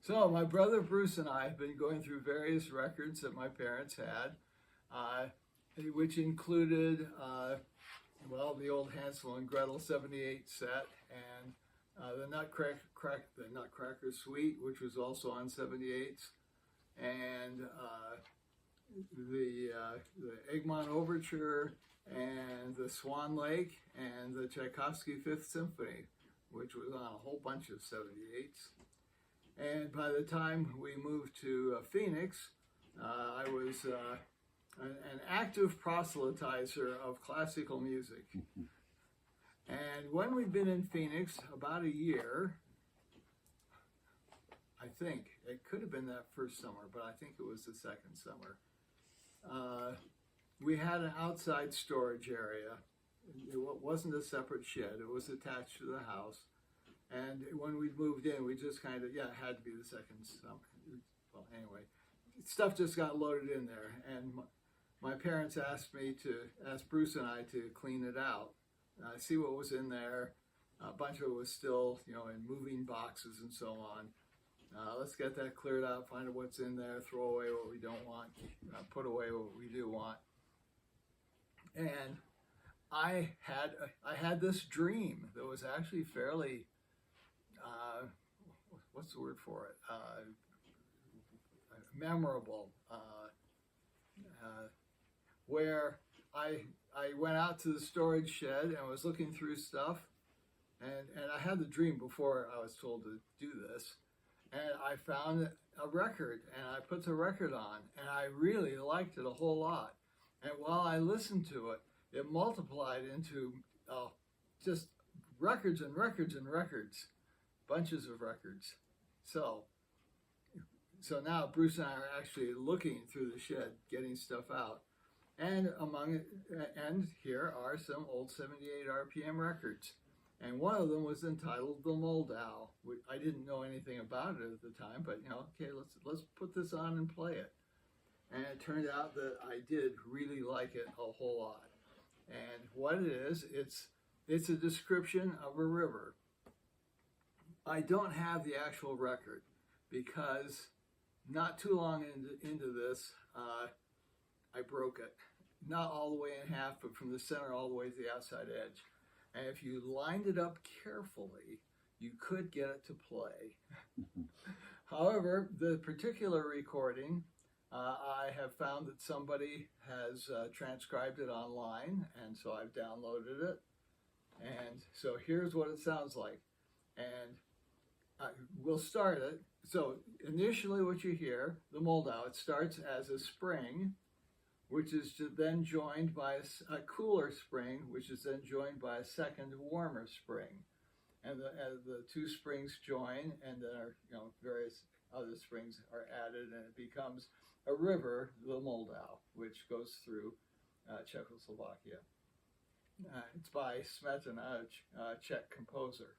So my brother Bruce and I have been going through various records that my parents had, uh, which included, well, the old Hansel and Gretel '78 set, and the Nutcracker Suite, which was also on '78s, and the Egmont Overture, and the Swan Lake, and the Tchaikovsky Fifth Symphony, which was on a whole bunch of '78s. And by the time we moved to Phoenix, I was an active proselytizer of classical music. And when we'd been in Phoenix about a year, I think, it could have been that first summer, but I think it was the second summer, we had an outside storage area. It wasn't a separate shed, it was attached to the house. And when we moved in, we just kind of, it had to be the second summer. Well, anyway, stuff just got loaded in there. And my parents asked Bruce and I to clean it out, see what was in there. A bunch of it was still, in moving boxes and so on. Let's get that cleared out, find out what's in there, throw away what we don't want, put away what we do want. And I had this dream that was actually fairly, what's the word for it? Memorable. Where I went out to the storage shed and was looking through stuff, and I had the dream before I was told to do this, and I found a record, and I put the record on, and I really liked it a whole lot. And while I listened to it, it multiplied into just records and records and records, bunches of records. So now Bruce and I are actually looking through the shed, getting stuff out. And here are some old 78 RPM records. And one of them was entitled The Moldau. I didn't know anything about it at the time, but okay, let's put this on and play it. And it turned out that I did really like it a whole lot. And what it is, it's a description of a river. I don't have the actual record because not too long into this, I broke it. Not all the way in half, but from the center all the way to the outside edge. And if you lined it up carefully, you could get it to play. However, the particular recording, I have found that somebody has transcribed it online, and so I've downloaded it. And so here's what it sounds like. And we'll start it. So initially what you hear, the Moldau, it starts as a spring, which is then joined by a cooler spring, which is then joined by a second warmer spring. And the two springs join, and then various other springs are added, and it becomes a river, the Moldau, which goes through Czechoslovakia. It's by Smetana, a Czech composer.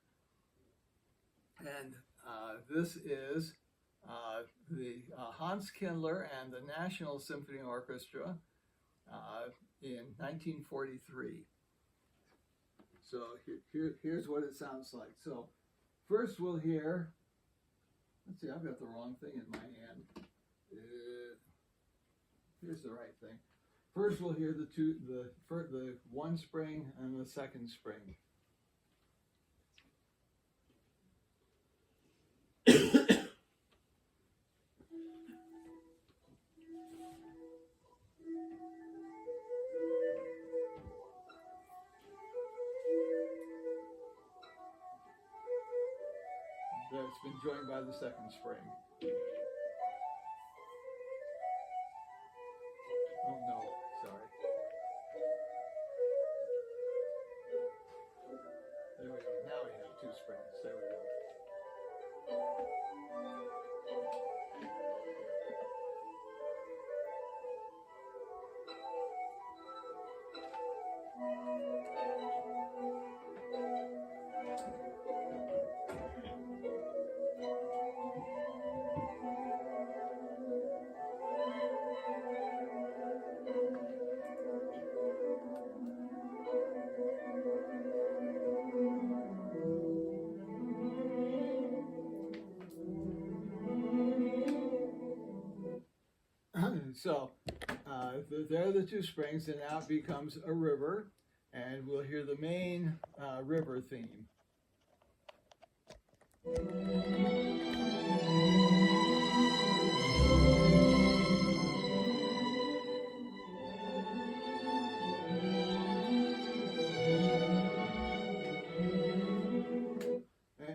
And this is the Hans Kindler and the National Symphony Orchestra in 1943. So here's what it sounds like. So first we'll hear, let's see, I've got the wrong thing in my hand. Here's the right thing. First we'll hear the one spring and the second spring. It's been joined by the second spring. Oh no, sorry. There we go. Now we have two springs. There we go. So there are the two springs, and now it becomes a river, and we'll hear the main river theme.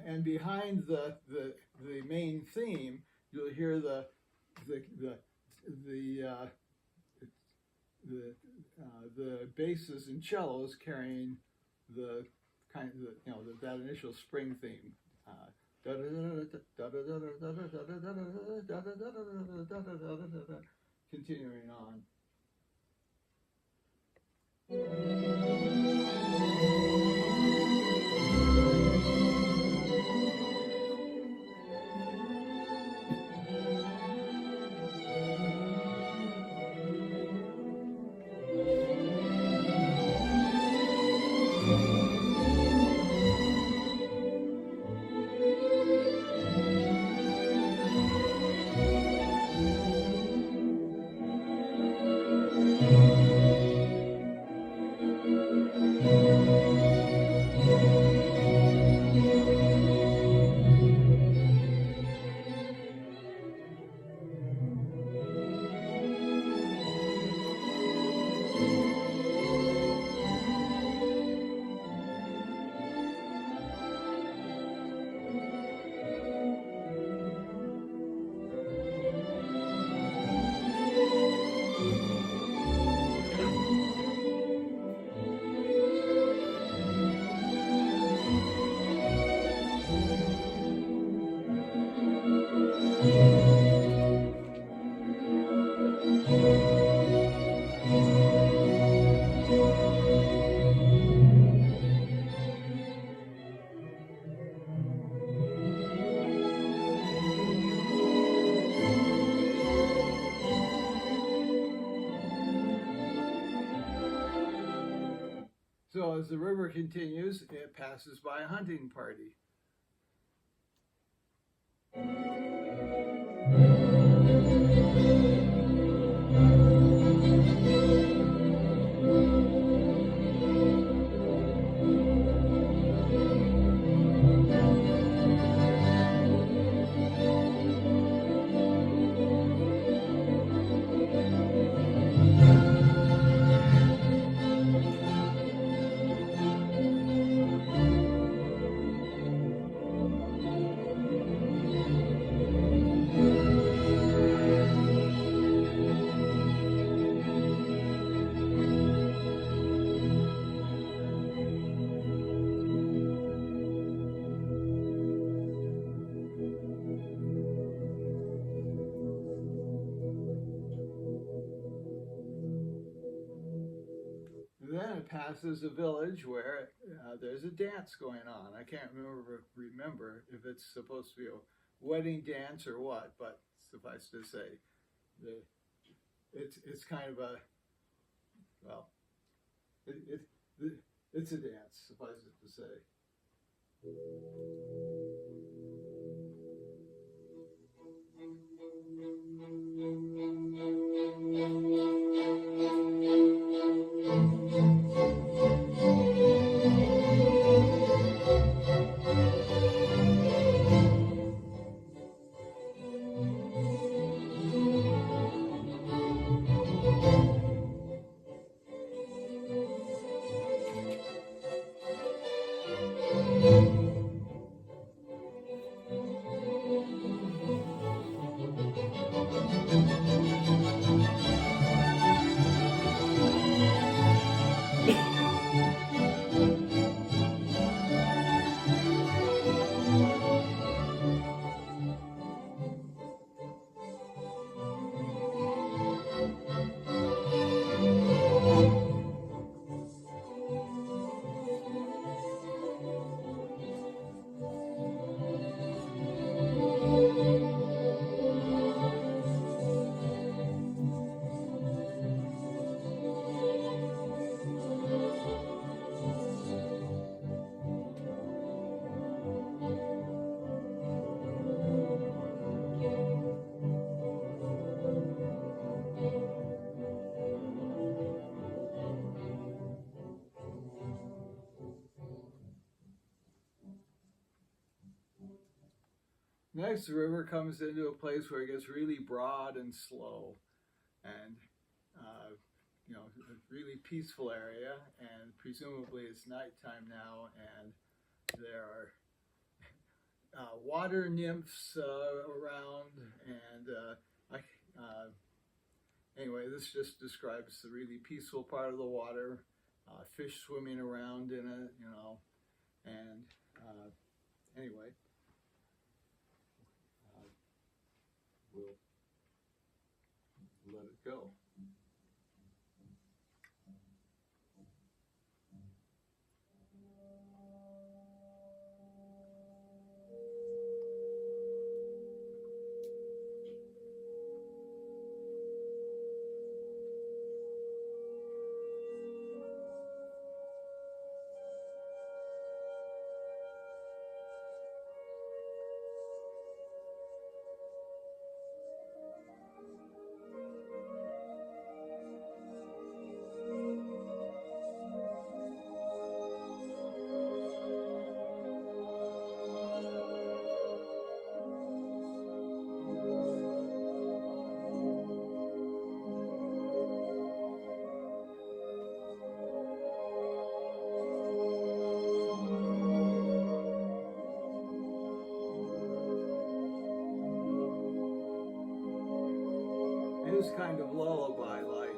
And behind the main theme, you'll hear the basses and cellos carrying the kind of that initial spring theme. Continuing on. So as the river continues, it passes by a hunting party. Then it passes a village where there's a dance going on. I can't remember if it's supposed to be a wedding dance or what, but suffice to say, it's kind of a, well, it's a dance, suffice it to say. next, the river comes into a place where it gets really broad and slow, and a really peaceful area. And presumably it's nighttime now, and there are water nymphs around, and anyway, this just describes the really peaceful part of the water. Fish swimming around in it, and anyway. We'll let it go. It is kind of lullaby-like.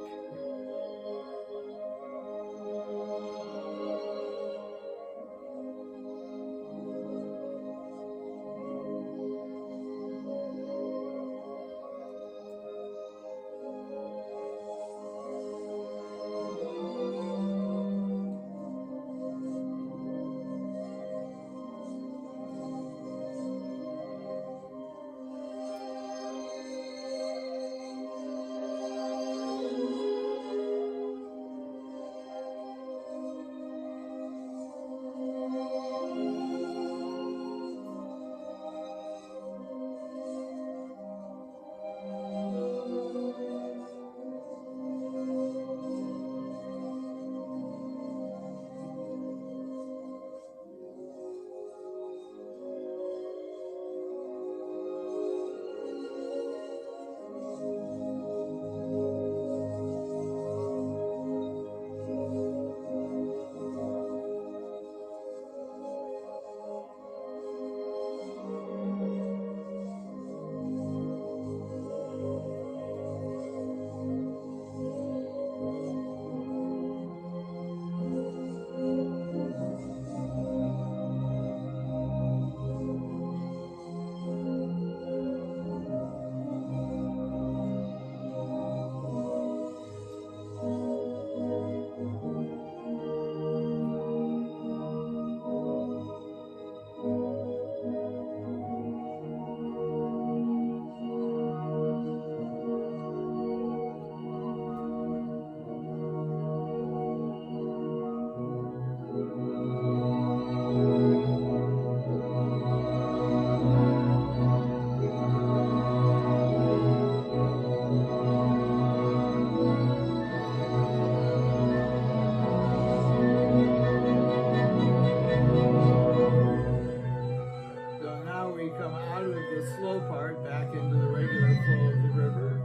slow part back into the regular flow of the river.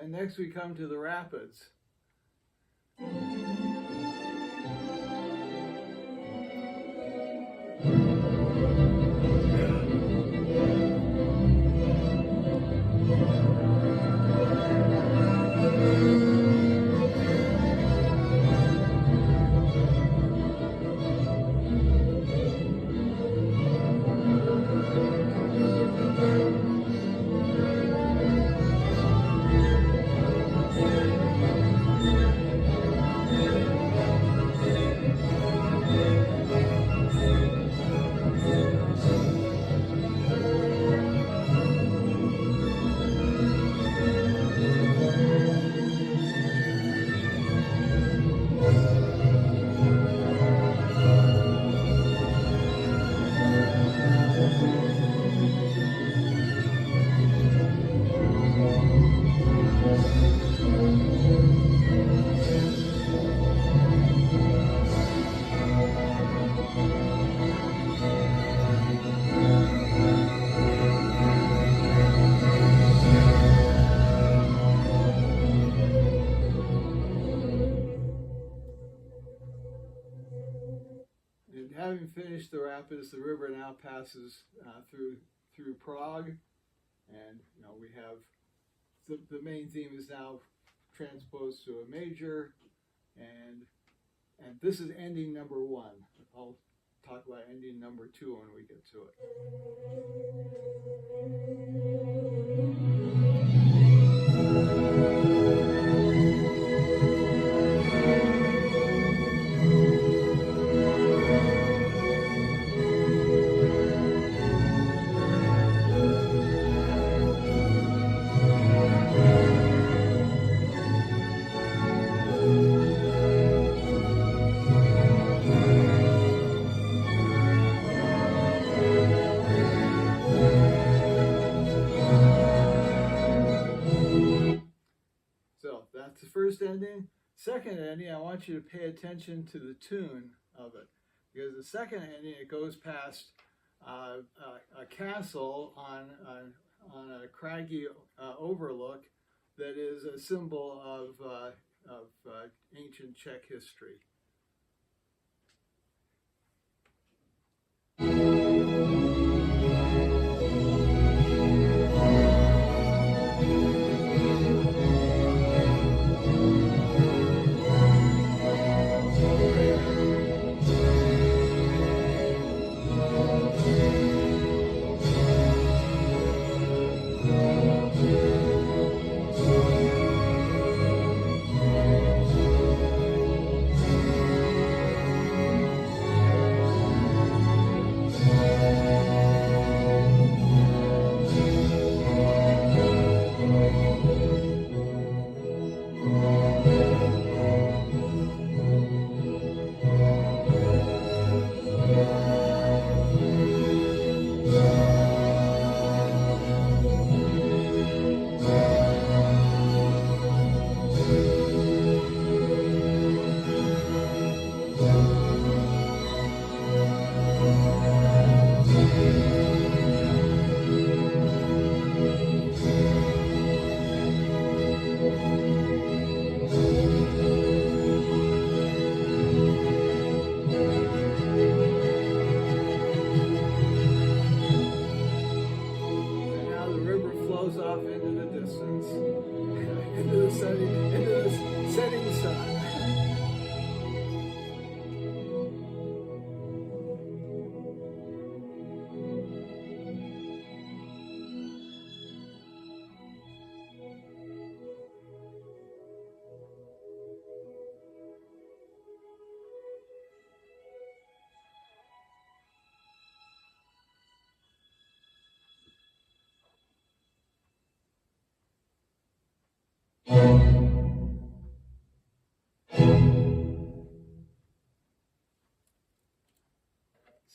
And next we come to the rapids. having finished the rapids, the river now passes through Prague, and we have the main theme is now transposed to a major, and this is ending number 1. I'll talk about ending number 2 when we get to it. So that's the first ending. Second ending, I want you to pay attention to the tune of it, because the second ending, it goes past a castle on a craggy overlook that is a symbol of ancient Czech history. Off into the distance, into the setting sun.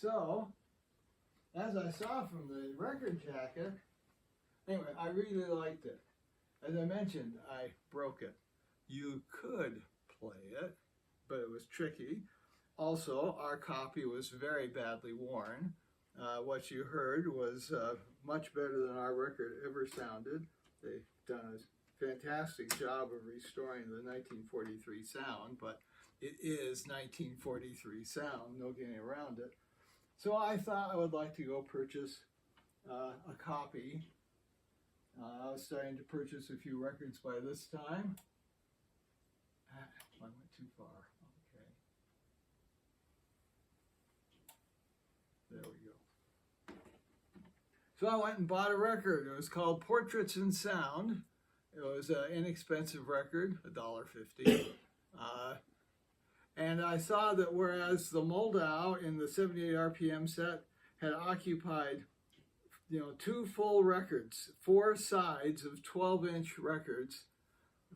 So, as I saw from the record jacket, anyway, I really liked it. As I mentioned, I broke it. You could play it, but it was tricky. Also, our copy was very badly worn. What you heard was much better than our record ever sounded. They've done a fantastic job of restoring the 1943 sound, but it is 1943 sound, no getting around it. So I thought I would like to go purchase a copy. I was starting to purchase a few records by this time. I went too far. Okay. There we go. So I went and bought a record. It was called Portraits in Sound. It was an inexpensive record, $1.50. And I saw that whereas the Moldau in the 78 RPM set had occupied, 2 full records, 4 sides of 12-inch records,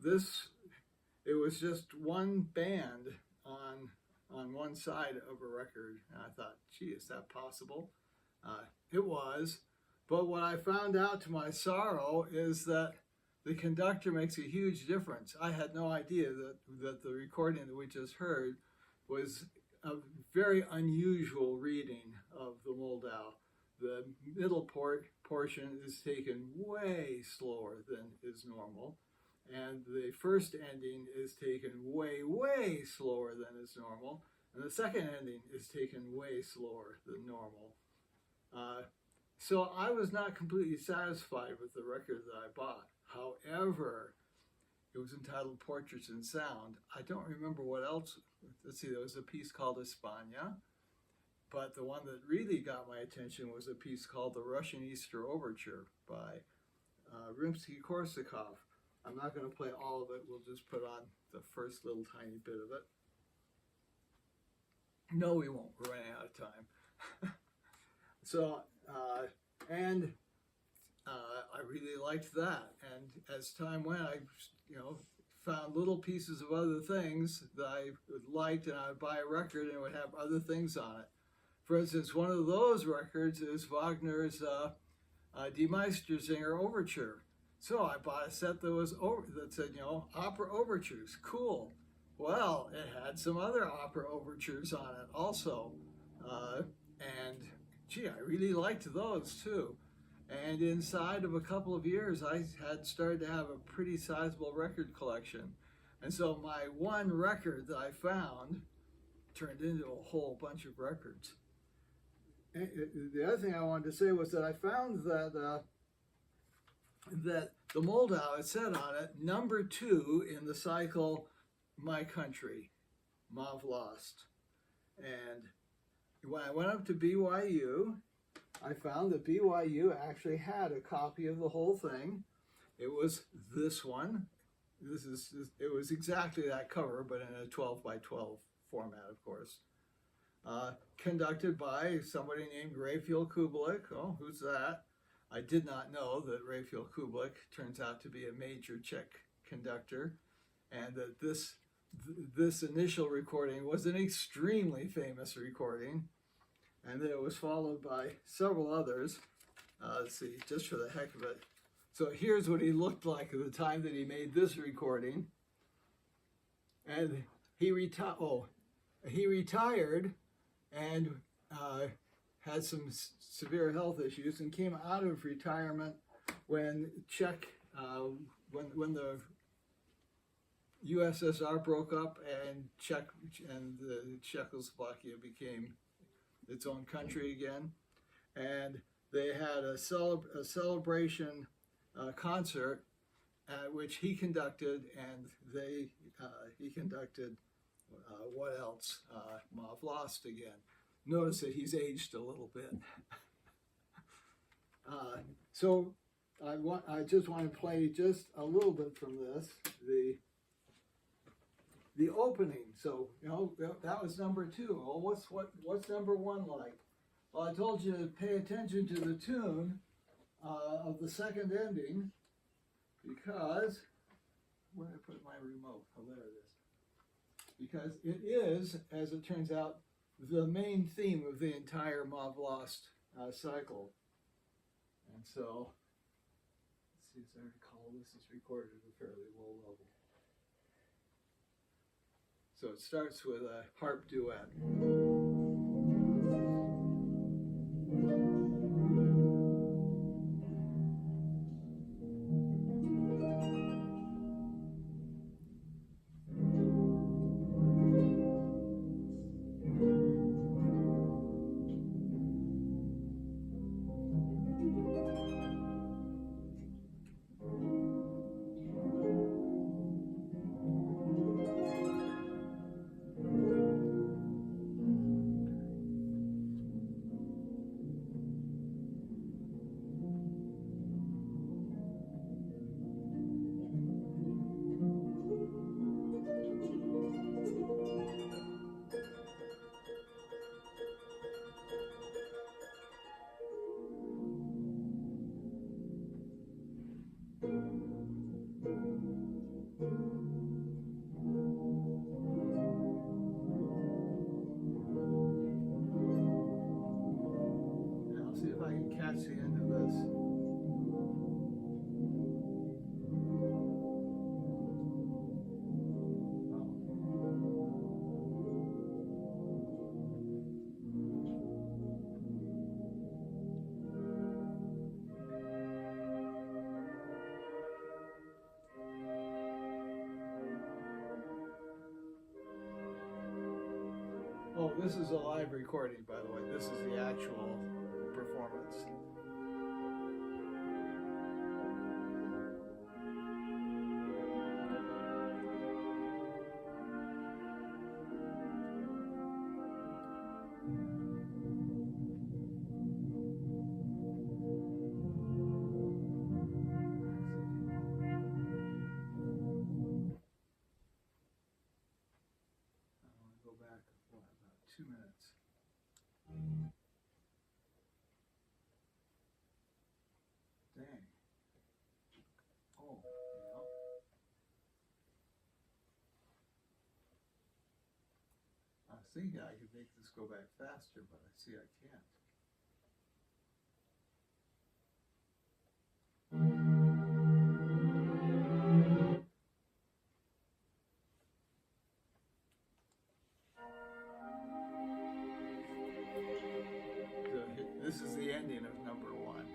it was just one band on one side of a record. And I thought, gee, is that possible? It was. But what I found out to my sorrow is that the conductor makes a huge difference. I had no idea that the recording that we just heard was a very unusual reading of the Moldau. The middle portion is taken way slower than is normal, and the first ending is taken way, way slower than is normal, And the second ending is taken way slower than normal. So I was not completely satisfied with the record that I bought. However, it was entitled Portraits in Sound. I don't remember what else. Let's see, there was a piece called España, but the one that really got my attention was a piece called The Russian Easter Overture by Rimsky-Korsakov. I'm not going to play all of it. We'll just put on the first little tiny bit of it. No, we won't. We're running out of time. So, I really liked that. And as time went, I, found little pieces of other things that I liked, and I would buy a record and it would have other things on it. For instance, one of those records is Wagner's Die Meistersinger Overture. So I bought a set that said, opera overtures. Cool. Well, it had some other opera overtures on it also. And gee, I really liked those too. And inside of a couple of years, I had started to have a pretty sizable record collection. And so my one record that I found turned into a whole bunch of records. And the other thing I wanted to say was that I found that the Moldau, it said on it, number 2 in the cycle My Country, Mauve Lost. And when I went up to BYU, I found that BYU actually had a copy of the whole thing. It was this one. It was exactly that cover, but in a 12 by 12 format, of course. Conducted by somebody named Raphael Kubelik. Oh, who's that? I did not know that Raphael Kubelik turns out to be a major Czech conductor, and that this initial recording was an extremely famous recording, and then it was followed by several others. Let's see, just for the heck of it. So here's what he looked like at the time that he made this recording. And he retired and had some severe health issues, and came out of retirement when when the USSR broke up and Czechoslovakia became its own country again, and they had a celebration concert which he conducted, and he conducted what else? Mauve Lost again. Notice that he's aged a little bit. So I just want to play just a little bit from this, the opening. So that was number 2. Well, what's number 1 like? Well, I told you to pay attention to the tune of the second ending, because where did I put my remote? Oh, there it is. Because it is, as it turns out, the main theme of the entire Mauve Lost cycle. And so, let's see, as I recall, this is recorded at a fairly low level. So it starts with a harp duet. This is a live recording, by the way. This is the actual performance. Go back, what, about 2 minutes. Dang. Oh, yeah. I was thinking I could make this go back faster, but I see I can't. This is the ending of number 1.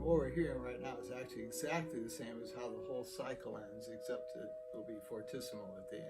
What we're hearing right now is actually exactly the same as how the whole cycle ends, except that it'll be fortissimo at the end.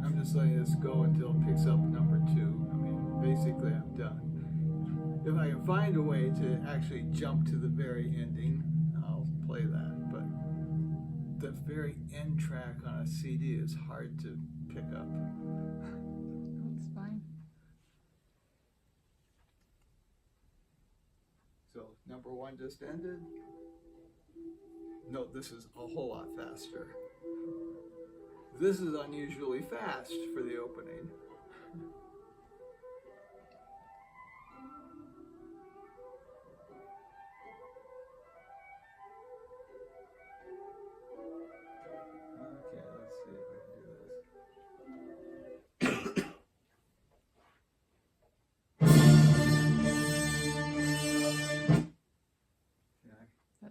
I'm just letting this go until it picks up number 2. I mean, basically I'm done. If I can find a way to actually jump to the very ending, I'll play that. But the very end track on a CD is hard to pick up. That's fine. So number 1 just ended. No, this is a whole lot faster. This is unusually fast for the opening. Okay, let's see if I can do this.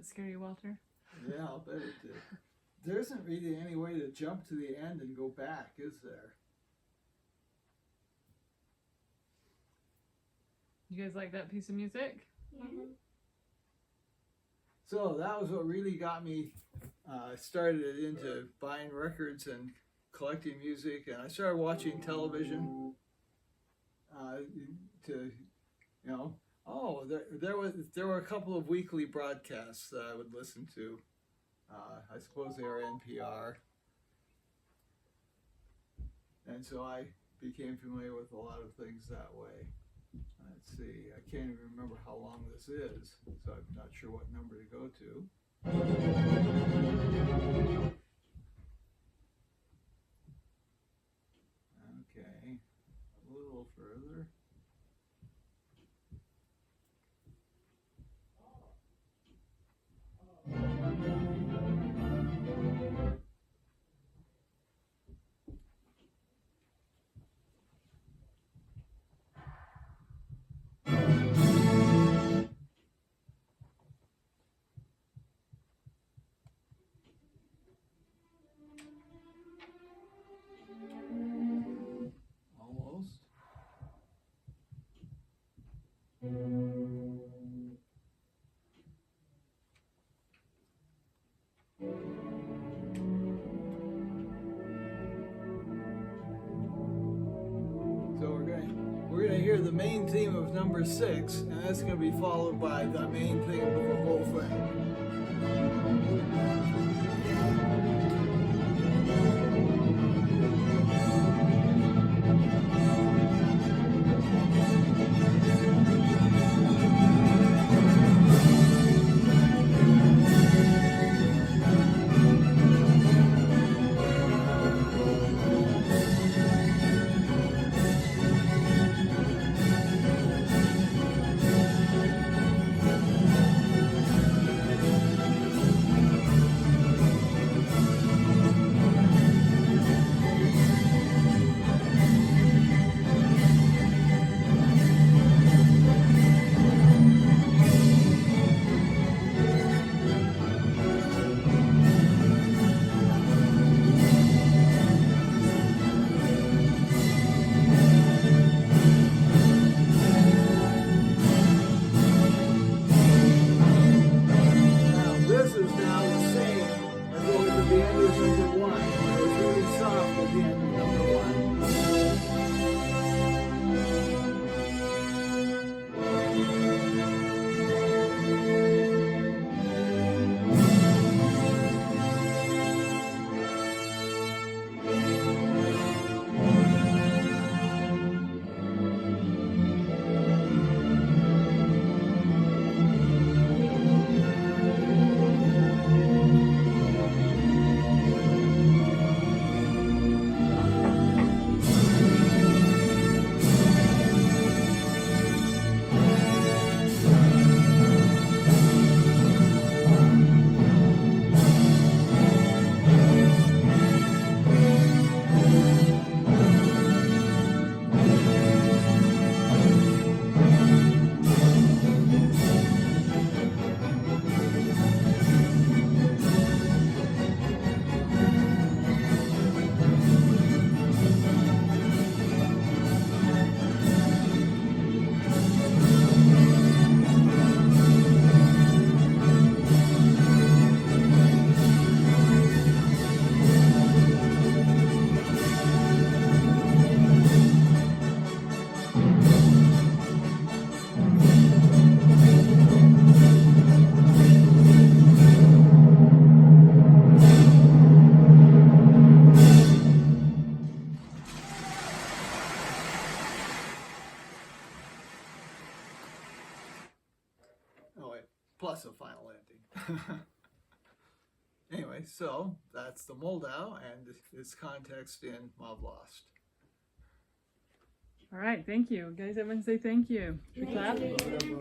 scare you, Walter? Yeah, I'll bet it did. There isn't really any way to jump to the end and go back, is there? You guys like that piece of music? Mhm. So that was what really got me started into buying records and collecting music, and I started watching television to, you know, oh, there were a couple of weekly broadcasts that I would listen to. I suppose they were NPR, and so I became familiar with a lot of things that way. Let's see, I can't even remember how long this is, so I'm not sure what number to go to. Okay, a little further. Almost. So we're gonna hear the main theme of number 6, and that's gonna be followed by the main theme of the whole thing. Plus a final ending. Anyway, so that's the Moldau and its context in Mav Lost. All right, thank you. Guys, everyone say thank you. Should we clap? Thank you.